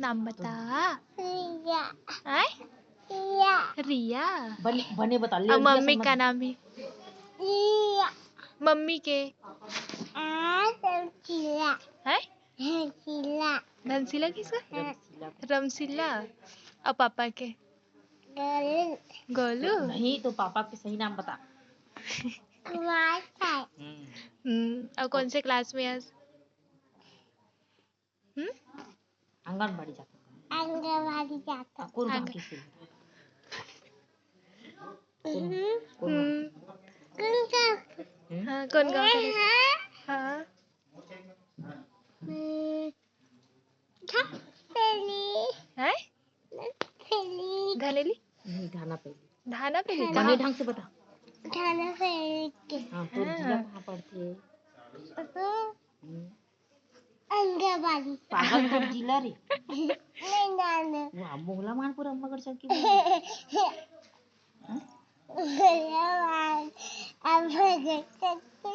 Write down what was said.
नाम बता। रिया। आय रिया। रिया। बने बता ले। अब मम्मी का नाम ही। रिया। मम्मी के रमशीला। है रमशीला। धनशीला किसका? रमशीला। और पापा के? गोलू। गोलू। नहीं तो पापा के सही नाम बता। कुमार है। और कौन से क्लास में आज? आंगनबाड़ी जाता। आंगनबाड़ी जाता। कौन कहाँ की स्कूल? हाँ कौन गाँव का? हाँ है धनेली। नहीं ढाना पहले। धाना पे लिखा बने ढंग से बता। ढाना पे हाँ तो जिला कहाँ पड़ती है? आंगनबाड़ी। पागलपुर जिला रे। नहीं नाना। वाह मोहला मानपुर अम्बागढ़ चौकी। मोहला मान अम्बागढ़ चौकी।